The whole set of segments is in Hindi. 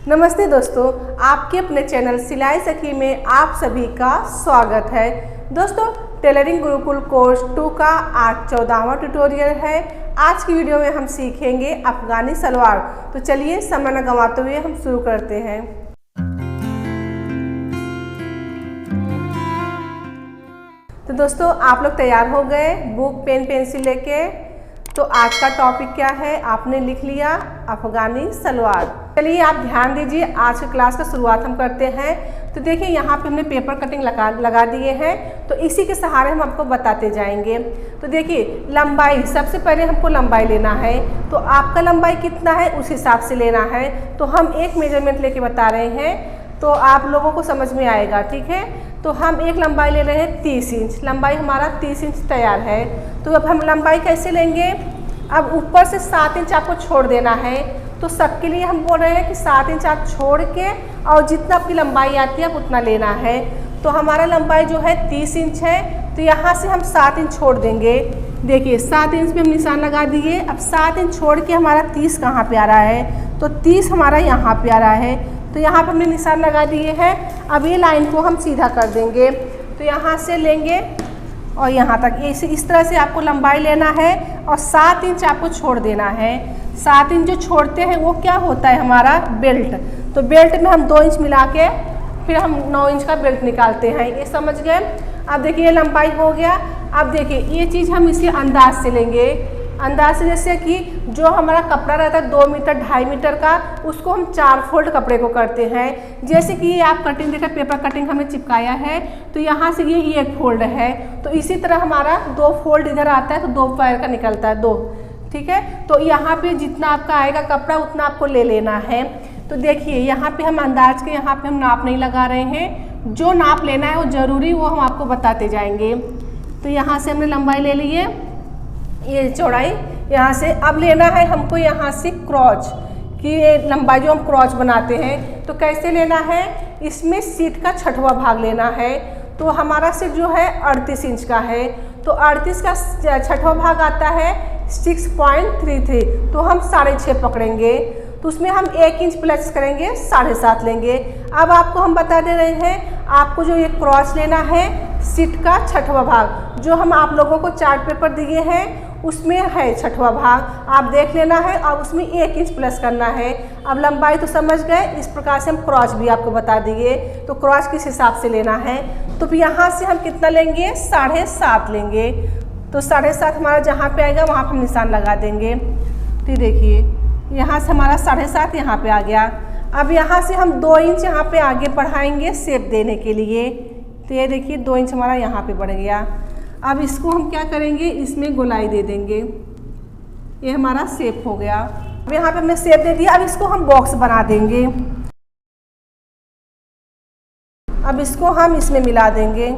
नमस्ते दोस्तों, आपके अपने चैनल सिलाई सखी में आप सभी का स्वागत है। दोस्तों, टेलरिंग गुरुकुल कोर्स 2 का आज 14वां ट्यूटोरियल है। आज की वीडियो में हम सीखेंगे अफगानी सलवार। तो चलिए समय न गंवाते हुए हम शुरू करते हैं। तो दोस्तों, आप लोग तैयार हो गए बुक पेन पेंसिल लेके? तो आज का टॉपिक क्या है आपने लिख लिया, अफगानी सलवार। चलिए आप ध्यान दीजिए, आज की क्लास का शुरुआत हम करते हैं। तो देखिए यहाँ पे हमने पेपर कटिंग लगा दिए हैं, तो इसी के सहारे हम आपको बताते जाएंगे। तो देखिए लंबाई, सबसे पहले हमको लंबाई लेना है। तो आपका लंबाई कितना है उस हिसाब से लेना है। तो हम एक मेजरमेंट लेके बता रहे हैं तो आप लोगों को समझ में आएगा, ठीक है। तो हम एक लंबाई ले रहे हैं 30 इंच, लंबाई हमारा 30 इंच तैयार है। तो अब हम लंबाई कैसे लेंगे? अब ऊपर से 7 इंच आपको छोड़ देना है। तो सबके लिए हम बोल रहे हैं कि 7 इंच आप छोड़ के और जितना आपकी लंबाई आती है आप उतना लेना है। तो हमारा लंबाई जो है 30 इंच है, तो यहाँ से हम 7 इंच छोड़ देंगे। देखिए 7 इंच पे हम निशान लगा दिए। अब 7 इंच छोड़ के हमारा 30 कहाँ पे आ रहा है? तो 30 हमारा यहाँ पे आ रहा है। तो यहाँ पर हमने निशान लगा दिए हैं। अब ये लाइन को हम सीधा कर देंगे। तो यहाँ से लेंगे और यहाँ तक इस तरह से आपको लंबाई लेना है और 7 इंच आपको छोड़ देना है। 7 इंच जो छोड़ते हैं वो क्या होता है हमारा बेल्ट। तो बेल्ट में हम 2 इंच मिला के फिर हम 9 इंच का बेल्ट निकालते हैं, ये समझ गए। अब देखिए लंबाई हो गया। अब देखिए ये चीज़ हम इसी अंदाज से लेंगे, अंदाज से जैसे कि जो हमारा कपड़ा रहता है 2 मीटर 2.5 मीटर का, उसको हम 4 फोल्ड कपड़े को करते हैं। जैसे कि आप कटिंग देखा, पेपर कटिंग हमें चिपकाया है, तो यहाँ से ये 1 फोल्ड है। तो इसी तरह हमारा 2 फोल्ड इधर आता है, तो 2 पैर का निकलता है 2, ठीक है। तो यहाँ पे जितना आपका आएगा कपड़ा उतना आपको ले लेना है। तो देखिए यहाँ पे हम अंदाज के यहाँ पे हम नाप नहीं लगा रहे हैं, जो नाप लेना है वो ज़रूरी वो हम आपको बताते जाएंगे। तो यहाँ से हमने लंबाई ले ली है, ये चौड़ाई यहाँ से। अब लेना है हमको यहाँ से क्रॉच की लंबाई, जो हम क्रॉच बनाते हैं। तो कैसे लेना है? इसमें सीट का 6वां भाग लेना है। तो हमारा सीट जो है 38 इंच का है, तो 38 का 6वां भाग आता है 6.33। तो हम 6.5 पकड़ेंगे, तो उसमें हम 1 इंच प्लस करेंगे, 7.5 लेंगे। अब आपको हम बता दे रहे हैं, आपको जो ये क्रॉच लेना है सीट का 6वां भाग, जो हम आप लोगों को चार्ट पेपर दिए हैं उसमें है 6वां भाग, आप देख लेना है और उसमें 1 इंच प्लस करना है। अब लंबाई तो समझ गए, इस प्रकार से हम क्रॉच भी आपको बता दिए। तो क्रॉच किस हिसाब से लेना है? तो फिर यहाँ से हम कितना लेंगे? 7.5 लेंगे। तो 7.5 हमारा जहाँ पे आएगा वहाँ पर हम निशान लगा देंगे। तो देखिए यहाँ से हमारा 7.5 यहाँ पे आ गया। अब यहाँ से हम 2 इंच यहाँ पे आगे बढ़ाएंगे शेप देने के लिए। तो ये देखिए 2 इंच हमारा यहाँ पे बढ़ गया। अब इसको हम क्या करेंगे, इसमें गोलाई दे देंगे, ये हमारा शेप हो गया। अब यहाँ पे हमने शेप दे दिया। अब इसको हम बॉक्स बना देंगे। अब इसको हम इसमें मिला देंगे।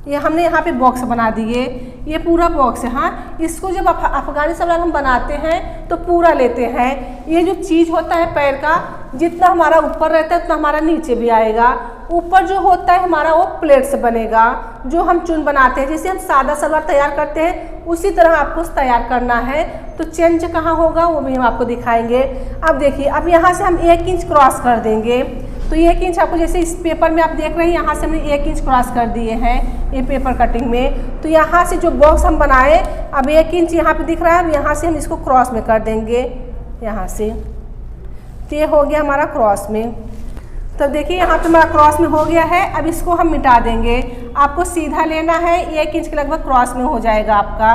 ये हमने यहाँ पे बॉक्स बना दिए, ये पूरा बॉक्स है। हाँ, इसको जब अफगानी सलवार हम बनाते हैं तो पूरा लेते हैं। ये जो चीज़ होता है पैर का, जितना हमारा ऊपर रहता है उतना हमारा नीचे भी आएगा। ऊपर जो होता है हमारा वो प्लेट से बनेगा, जो हम चुन बनाते हैं। जैसे हम सादा सलवार तैयार करते हैं उसी तरह आपको तैयार करना है। तो चेंज कहाँ होगा वो भी हम आपको दिखाएंगे। अब देखिए, अब यहाँ से हम 1 इंच क्रॉस कर देंगे। तो 1 इंच आपको, जैसे इस पेपर में आप देख रहे हैं, यहाँ से हमने 1 इंच क्रॉस कर दिए हैं ये पेपर कटिंग में। तो यहाँ से जो बॉक्स हम बनाए, अब 1 इंच यहाँ पे दिख रहा है, अब यहाँ से हम इसको क्रॉस में कर देंगे यहाँ से। तो ये हो गया हमारा क्रॉस में। तो देखिए यहाँ पे हमारा क्रॉस में हो गया है। अब इसको हम मिटा देंगे। आपको सीधा लेना है, 1 इंच के लगभग क्रॉस में हो जाएगा आपका।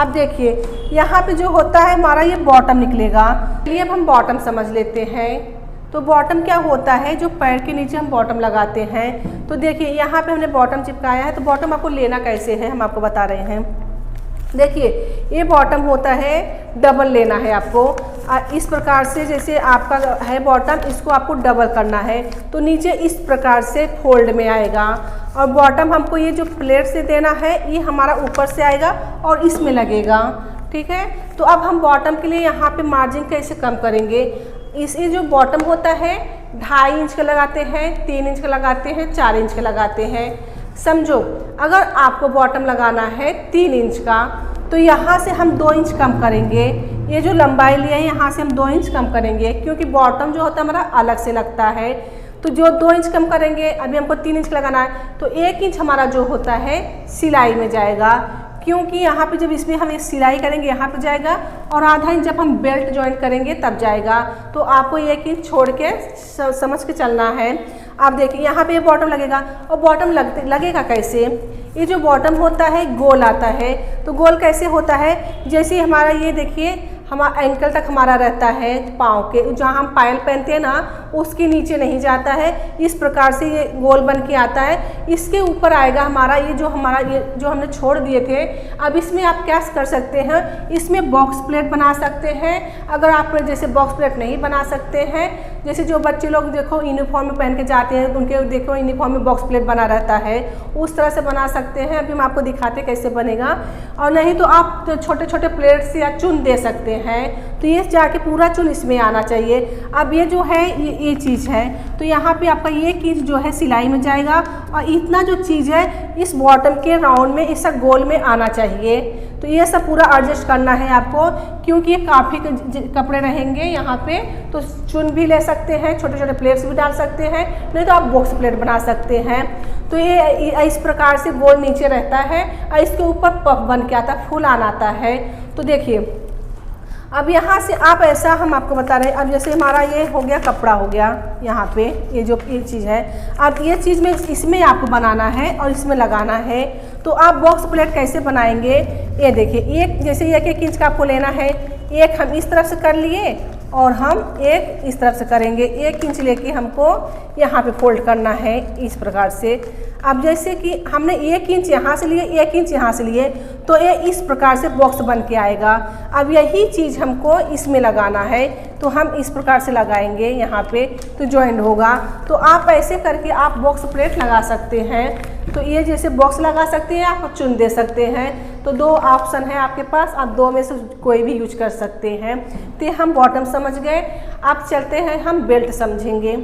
अब देखिए यहाँ पे जो होता है हमारा ये बॉटम निकलेगा। चलिए अब हम बॉटम समझ लेते हैं। तो बॉटम क्या होता है? जो पैर के नीचे हम बॉटम लगाते हैं। तो देखिए यहाँ पे हमने बॉटम चिपकाया है। तो बॉटम आपको लेना कैसे है हम आपको बता रहे हैं। देखिए ये बॉटम होता है, डबल लेना है आपको। इस प्रकार से जैसे आपका है बॉटम, इसको आपको डबल करना है। तो नीचे इस प्रकार से फोल्ड में आएगा और बॉटम हमको ये जो प्लेट से देना है ये हमारा ऊपर से आएगा और इसमें लगेगा, ठीक है। तो अब हम बॉटम के लिए यहाँ पे मार्जिन कैसे कम करेंगे? इसे जो बॉटम होता है 2.5 इंच का लगाते हैं, 3 इंच का लगाते हैं, 4 इंच का लगाते हैं। समझो अगर आपको बॉटम लगाना है 3 इंच का, तो यहाँ से हम 2 इंच कम करेंगे। ये जो लंबाई ली है यहाँ से हम 2 इंच कम करेंगे, क्योंकि बॉटम जो होता है हमारा अलग से लगता है। तो जो 2 इंच कम करेंगे, अभी हमको 3 इंच लगाना है, तो 1 इंच हमारा जो होता है सिलाई में जाएगा, क्योंकि यहाँ पे जब इसमें हम सिलाई करेंगे यहाँ पे जाएगा, और आधा इंच जब हम बेल्ट ज्वाइन करेंगे तब जाएगा। तो आपको 1 इंच छोड़ के समझ के चलना है। आप देखिए यहाँ पे बॉटम लगेगा, और बॉटम लगेगा कैसे? ये जो बॉटम होता है गोल आता है। तो गोल कैसे होता है? जैसे हमारा ये देखिए हमारा एंकल तक हमारा रहता है, पाँव के जहाँ हम पायल पहनते हैं ना उसके नीचे नहीं जाता है। इस प्रकार से ये गोल बन के आता है। इसके ऊपर आएगा हमारा ये जो हमने छोड़ दिए थे। अब इसमें आप क्या कर सकते हैं, इसमें बॉक्स प्लेट बना सकते हैं। अगर आप जैसे बॉक्स प्लेट नहीं बना सकते हैं, जैसे जो बच्चे लोग देखो यूनिफॉर्म में पहन के जाते हैं, उनके देखो यूनिफॉर्म में बॉक्स प्लेट बना रहता है, उस तरह से बना सकते हैं। अभी हम आपको दिखाते कैसे बनेगा। और नहीं तो आप तो छोटे छोटे प्लेट से या चुन दे सकते हैं। तो ये जाके पूरा चुन इसमें आना चाहिए। अब ये जो है ये चीज़ है, तो यहाँ पे आपका ये चीज़ जो है सिलाई में जाएगा, और इतना जो चीज़ है इस बॉटम के राउंड में इस गोल में आना चाहिए। तो ये सब पूरा एडजस्ट करना है आपको, क्योंकि ये काफ़ी कपड़े रहेंगे यहाँ पे। तो चुन भी ले सकते हैं, छोटे छोटे प्लेट्स भी डाल सकते हैं, नहीं तो आप बॉक्स प्लेट बना सकते हैं। तो ये इस प्रकार से गोल नीचे रहता है, और इसके ऊपर पफ बन के आता है, फुल आना आता है। तो देखिए अब यहाँ से आप ऐसा हम आपको बता रहे हैं। अब जैसे हमारा ये हो गया, कपड़ा हो गया यहाँ पे, ये जो ये चीज़ है, अब ये चीज़ में इसमें आपको बनाना है और इसमें लगाना है। तो आप बॉक्स प्लेट कैसे बनाएंगे? ये देखिए, एक जैसे 1 इंच का आपको लेना है, एक हम इस तरफ से कर लिए और हम एक इस तरफ से करेंगे। 1 इंच लेके हमको यहाँ पे फोल्ड करना है इस प्रकार से। अब जैसे कि हमने 1 इंच यहाँ से लिए, 1 इंच यहाँ से लिए, तो ये इस प्रकार से बॉक्स बन के आएगा। अब यही चीज़ हमको इसमें लगाना है, तो हम इस प्रकार से लगाएंगे यहाँ पे, तो जॉइंट होगा। तो आप ऐसे करके आप बॉक्स प्लेट लगा सकते हैं। तो ये जैसे बॉक्स लगा सकते हैं, आप चुन दे सकते हैं। तो 2 ऑप्शन है आपके पास, आप 2 में से कोई भी यूज कर सकते हैं। तो हम बॉटम समझ गए, आप चलते हैं हम बेल्ट समझेंगे।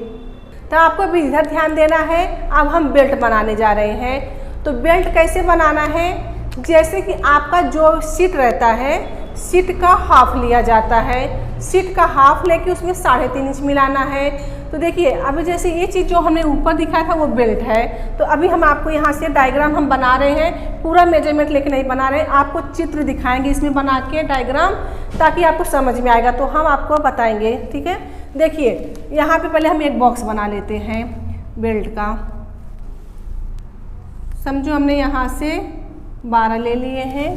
तो आपको भी इधर ध्यान देना है। अब हम बेल्ट बनाने जा रहे हैं। तो बेल्ट कैसे बनाना है? जैसे कि आपका जो सीट रहता है, सीट का हाफ लिया जाता है, सीट का हाफ लेके उसमें 3.5 इंच मिलाना है। तो देखिए अभी जैसे ये चीज़ जो हमने ऊपर दिखाया था वो बेल्ट है। तो अभी हम आपको यहाँ से डायग्राम हम बना रहे हैं, पूरा मेजरमेंट लेके नहीं बना रहे हैं, आपको चित्र दिखाएंगे इसमें बना के डायग्राम, ताकि आपको समझ में आएगा। तो हम आपको बताएंगे, ठीक है। देखिए यहाँ पे पहले हम एक बॉक्स बना लेते हैं बेल्ट का। समझो हमने यहाँ से 12 ले लिए हैं,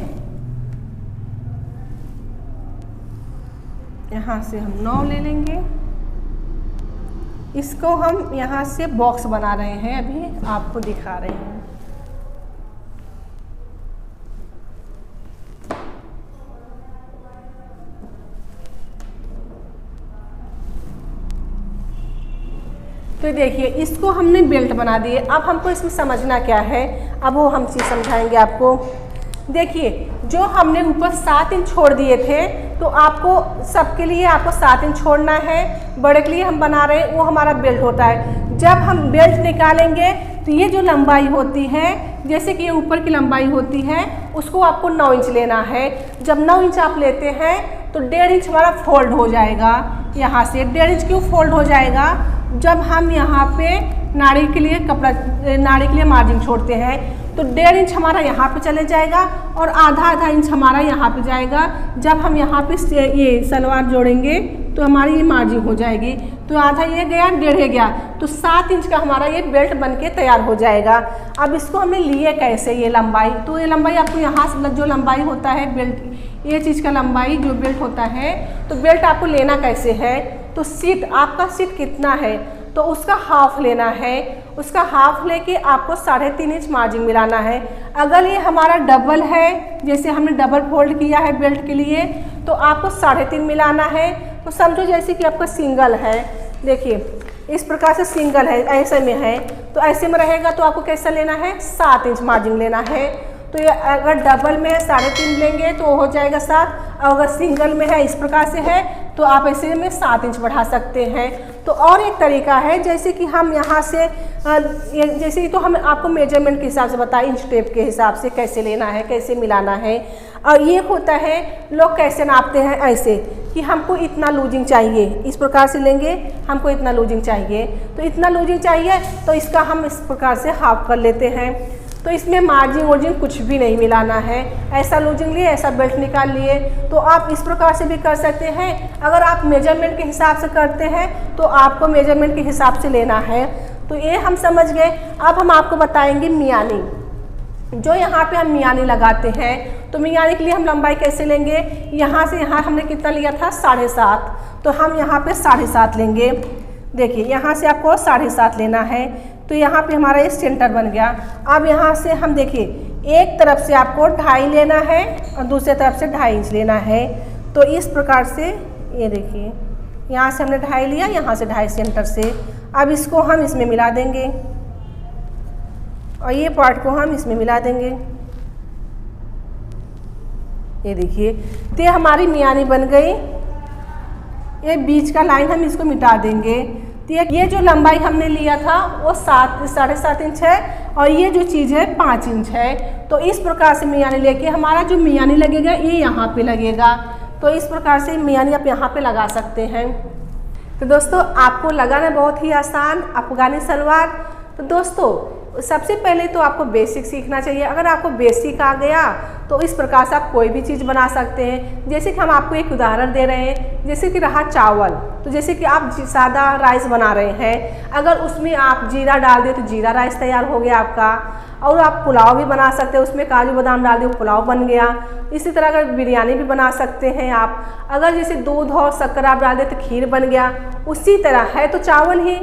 यहाँ से हम 9 ले लेंगे। इसको हम यहाँ से बॉक्स बना रहे हैं, अभी आपको दिखा रहे हैं। तो देखिए इसको हमने बेल्ट बना दिए। अब हमको इसमें समझना क्या है, अब वो हम चीज़ समझाएंगे आपको। देखिए जो हमने ऊपर 7 इंच छोड़ दिए थे, तो आपको सबके लिए आपको 7 इंच छोड़ना है। बड़े के लिए हम बना रहे हैं, वो हमारा बेल्ट होता है। जब हम बेल्ट निकालेंगे तो ये जो लंबाई होती है, जैसे कि ये ऊपर की लंबाई होती है, उसको आपको 9 इंच लेना है। जब 9 इंच आप लेते हैं तो 1.5 इंच हमारा फोल्ड हो जाएगा। यहाँ से 1.5 इंच क्यों फोल्ड हो जाएगा? जब हम यहाँ पे नाड़ी के लिए नाड़ी के लिए मार्जिन छोड़ते हैं, तो 1.5 इंच हमारा यहाँ पे चले जाएगा और आधा इंच हमारा यहाँ पे जाएगा। जब हम यहाँ पे ये सलवार जोड़ेंगे तो हमारी ये मार्जिन हो जाएगी। तो आधा ये गया, 1.5 गया, तो 7 इंच का हमारा ये बेल्ट बनके तैयार हो जाएगा। अब इसको हमने लिए कैसे ये लंबाई? तो ये लंबाई आपको यहाँ से जो लंबाई होता है बेल्ट, ये चीज़ का लंबाई जो बेल्ट होता है, तो बेल्ट आपको लेना कैसे है? तो सीट, आपका सीट कितना है तो उसका हाफ लेना है। उसका हाफ लेके आपको 3.5 इंच मार्जिन मिलाना है। अगर ये हमारा डबल है, जैसे हमने डबल फोल्ड किया है बेल्ट के लिए, तो आपको 3.5 मिलाना है। तो समझो जैसे कि आपका सिंगल है, देखिए इस प्रकार से सिंगल है, ऐसे में है, तो ऐसे में रहेगा तो आपको कैसा लेना है? 7 इंच मार्जिन लेना है। तो ये अगर डबल में है 3.5 लेंगे तो हो जाएगा 7, और अगर सिंगल में है इस प्रकार से है तो आप ऐसे में 7 इंच बढ़ा सकते हैं। तो और एक तरीका है, जैसे कि हम यहाँ से जैसे तो हम आपको मेजरमेंट के हिसाब से बताएं, इंच टेप के हिसाब से कैसे लेना है, कैसे मिलाना है। और ये होता है लोग कैसे नापते हैं, ऐसे कि हमको इतना लूजिंग चाहिए, इस प्रकार से लेंगे, हमको इतना लूजिंग चाहिए, तो इतना लूजिंग चाहिए तो इसका हम इस प्रकार से हाफ कर लेते हैं। तो इसमें मार्जिन वार्जिन कुछ भी नहीं मिलाना है, ऐसा लूजिंग लिए, ऐसा बेल्ट निकाल लिए। तो आप इस प्रकार से भी कर सकते हैं। अगर आप मेजरमेंट के हिसाब से करते हैं तो आपको मेजरमेंट के हिसाब से लेना है। तो ये हम समझ गए। अब हम आपको बताएंगे मियानी। जो यहाँ पे हम मियानी लगाते हैं, तो मियानी के लिए हम लंबाई कैसे लेंगे, यहाँ से यहाँ हमने कितना लिया था 7.5, तो हम यहाँ पे 7.5 लेंगे। देखिए यहाँ से आपको 7.5 लेना है, तो यहाँ पे हमारा ये सेंटर बन गया। अब यहाँ से हम देखिए एक तरफ से आपको 2.5 लेना है और दूसरे तरफ से 2.5 इंच लेना है। तो इस प्रकार से ये देखिए यहाँ से हमने 2.5 लिया, यहाँ से 2.5 सेंटर से। अब इसको हम इसमें मिला देंगे और ये पार्ट को हम इसमें मिला देंगे। ये देखिए तो हमारी मियानी बन गई। ये बीच का लाइन हम इसको मिटा देंगे। तो ये जो लंबाई हमने लिया था वो 7.5 इंच है और ये जो चीज़ है 5 इंच है। तो इस प्रकार से मियानी लेके हमारा जो मियानी लगेगा ये यहाँ पे लगेगा। तो इस प्रकार से मियानी आप यहाँ पे लगा सकते हैं। तो दोस्तों आपको लगाना बहुत ही आसान अफगानी सलवार। तो दोस्तों सबसे पहले तो आपको बेसिक सीखना चाहिए। अगर आपको बेसिक आ गया तो इस प्रकार से आप कोई भी चीज़ बना सकते हैं। जैसे कि हम आपको एक उदाहरण दे रहे हैं, जैसे कि रहा चावल, तो जैसे कि आप सादा राइस बना रहे हैं, अगर उसमें आप जीरा डाल दें तो जीरा राइस तैयार हो गया आपका। और आप पुलाव भी बना सकते हैं, उसमें काजू बादाम डाल दें, पुलाव बन गया। इसी तरह अगर बिरयानी भी बना सकते हैं आप, अगर जैसे दूध और शक्कर आप डाल दें तो खीर बन गया। उसी तरह है तो चावल ही।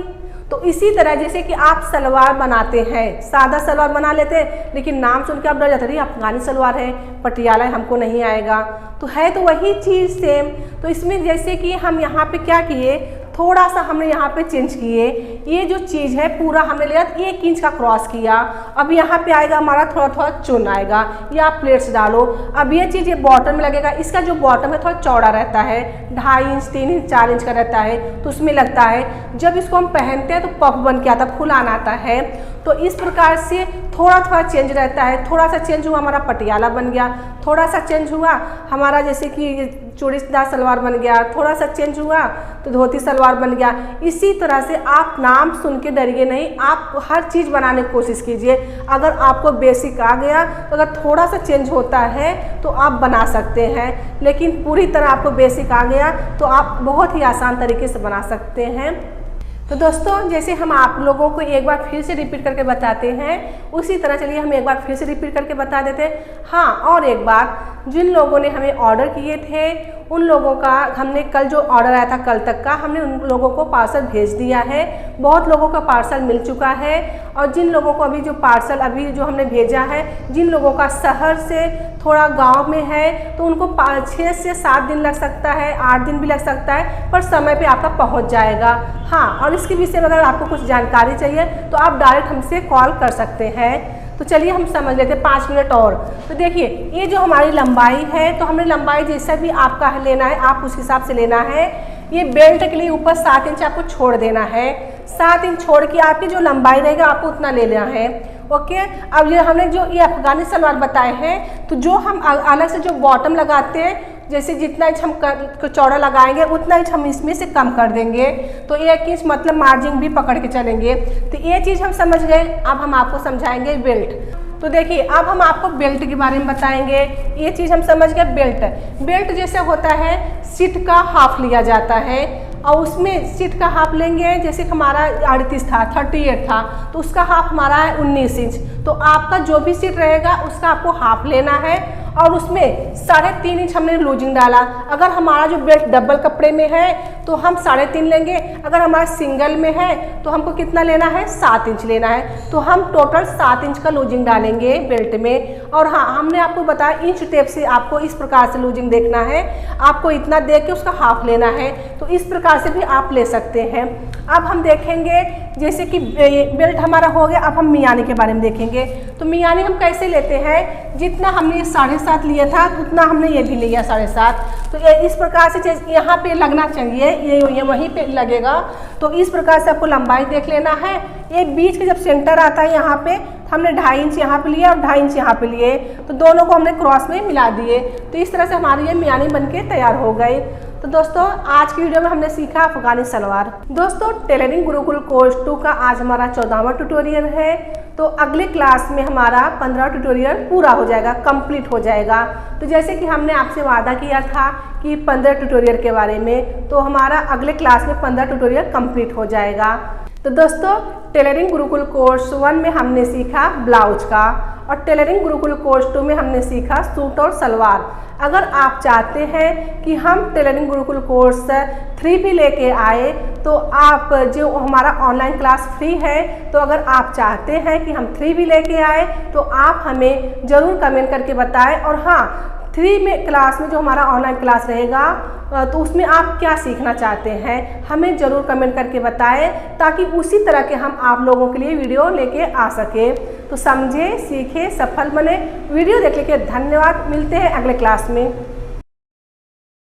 तो इसी तरह जैसे कि आप सलवार बनाते हैं, सादा सलवार बना लेते हैं, लेकिन नाम सुन के आप डर जाते हैं अफगानी सलवार है, पटियाला हमको नहीं आएगा। तो है तो वही चीज़ सेम। तो इसमें जैसे कि हम यहाँ पे क्या किए, थोड़ा सा हमने यहाँ पे चेंज किए। ये जो चीज़ है पूरा हमने लिया 1 इंच का क्रॉस किया। अब यहाँ पे आएगा हमारा थोड़ा थोड़ा चुन आएगा, या आप प्लेट्स डालो। अब ये चीज़ ये बॉटम में लगेगा। इसका जो बॉटम है थोड़ा चौड़ा रहता है, 2.5 इंच 3 इंच 4 इंच का रहता है, तो उसमें लगता है जब इसको हम पहनते हैं तो पफ बन के आता, फुलान आता है। तो इस प्रकार से थोड़ा थोड़ा चेंज रहता है। थोड़ा सा चेंज हुआ हमारा पटियाला बन गया, थोड़ा सा चेंज हुआ हमारा जैसे कि चूड़ीदार सलवार बन गया, थोड़ा सा चेंज हुआ तो धोती सलवार बन गया। इसी तरह से आप नाम सुन के डरिए नहीं, आप हर चीज़ बनाने की कोशिश कीजिए। अगर आपको बेसिक आ गया तो अगर थोड़ा सा चेंज होता है तो आप बना सकते हैं, लेकिन पूरी तरह आपको बेसिक आ गया तो आप बहुत ही आसान तरीके से बना सकते हैं। तो दोस्तों जैसे हम आप लोगों को एक बार फिर से रिपीट करके बताते हैं, उसी तरह चलिए हम एक बार फिर से रिपीट करके बता देते हैं। हाँ, और एक बार जिन लोगों ने हमें ऑर्डर किए थे उन लोगों का हमने कल जो ऑर्डर आया था कल तक का, हमने उन लोगों को पार्सल भेज दिया है। बहुत लोगों का पार्सल मिल चुका है। और जिन लोगों को अभी जो पार्सल अभी जो हमने भेजा है, जिन लोगों का शहर से थोड़ा गांव में है तो उनको 6 से 7 दिन लग सकता है, 8 दिन भी लग सकता है, पर समय पे आपका पहुंच जाएगा। हाँ, और इसके विषय में अगर आपको कुछ जानकारी चाहिए तो आप डायरेक्ट हमसे कॉल कर सकते हैं। तो चलिए हम समझ लेते हैं 5 मिनट और। तो देखिए ये जो हमारी लंबाई है, तो हमने लंबाई जैसा भी आपका लेना है आप उस हिसाब से लेना है। ये बेल्ट के लिए ऊपर 7 इंच आपको छोड़ देना है। 7 इंच छोड़ के आपकी जो लंबाई रहेगा आपको उतना ले लेना है। ओके, अब ये हमने जो ये अफगानी सलवार बताए हैं, तो जो हम अलग से जो बॉटम लगाते हैं, जैसे जितना इंच हम चौड़ा लगाएंगे उतना इंच हम इसमें से कम कर देंगे। तो 1 इंच मतलब मार्जिन भी पकड़ के चलेंगे। तो ये चीज़ हम समझ गए। अब हम आपको समझाएंगे बेल्ट। तो देखिए अब हम आपको बेल्ट के बारे में बताएंगे। ये चीज़ हम समझ गए। बेल्ट जैसे होता है सीट का हाफ लिया जाता है, और उसमें सीट का हाफ लेंगे। जैसे हमारा 38 था, 38 था, तो उसका हाफ हमारा है 19 इंच। तो आपका जो भी सीट रहेगा उसका आपको हाफ लेना है, और उसमें 3.5 इंच हमने लूजिंग डाला। अगर हमारा जो बेल्ट डबल कपड़े में है तो हम 3.5 लेंगे, अगर हमारा सिंगल में है तो हमको कितना लेना है, 7 इंच लेना है। तो हम टोटल 7 इंच का लूजिंग डालेंगे बेल्ट में। और हाँ, हमने आपको बताया इंच टेप से आपको इस प्रकार से लूजिंग देखना है, आपको इतना दे के उसका हाफ लेना है। तो इस प्रकार से भी आप ले सकते हैं। अब हम देखेंगे जैसे कि बेल्ट हमारा हो गया, अब हम मियानी के बारे में देखेंगे। तो मियानी हम कैसे लेते हैं, जितना हमने 7.5 लिया था उतना हमने ये भी लिया 7.5। तो ये इस प्रकार से यहाँ पे लगना चाहिए ये वहीं पे लगेगा। तो इस प्रकार से आपको लंबाई देख लेना है। ये बीच के जब सेंटर आता है यहाँ पे, हमने 2.5 इंच यहाँ पे लिया और 2.5 इंच यहाँ पे लिए, तो दोनों को हमने क्रॉस में मिला दिए। तो इस तरह से हमारी ये मियानी बनके तैयार हो गई। तो दोस्तों आज की वीडियो में हमने सीखा अफगानी सलवार। दोस्तों टेलरिंग गुरुकुल कोर्स 2 का आज हमारा 14वां ट्यूटोरियल है। तो अगले क्लास में हमारा 15वां ट्यूटोरियल पूरा हो जाएगा, कंप्लीट हो जाएगा। तो जैसे कि हमने आपसे वादा किया था कि 15 ट्यूटोरियल के बारे में, तो हमारा अगले क्लास में 15 ट्यूटोरियल कंप्लीट हो जाएगा। तो दोस्तों टेलरिंग गुरुकुल कोर्स 1 में हमने सीखा ब्लाउज का, और टेलरिंग गुरुकुल कोर्स 2 में हमने सीखा सूट और सलवार। अगर आप चाहते हैं कि हम टेलरिंग गुरुकुल कोर्स 3 भी लेके आए, तो आप जो हमारा ऑनलाइन क्लास फ्री है, तो अगर आप चाहते हैं कि हम 3 भी लेके आए, तो आप हमें ज़रूर कमेंट करके बताएं। और हाँ, 3 में क्लास में जो हमारा ऑनलाइन क्लास रहेगा, तो उसमें आप क्या सीखना चाहते हैं हमें ज़रूर कमेंट करके बताएं, ताकि उसी तरह के हम आप लोगों के लिए वीडियो लेके आ सके। तो समझे, सीखे, सफल बने। वीडियो देखने के धन्यवाद। मिलते हैं अगले क्लास में।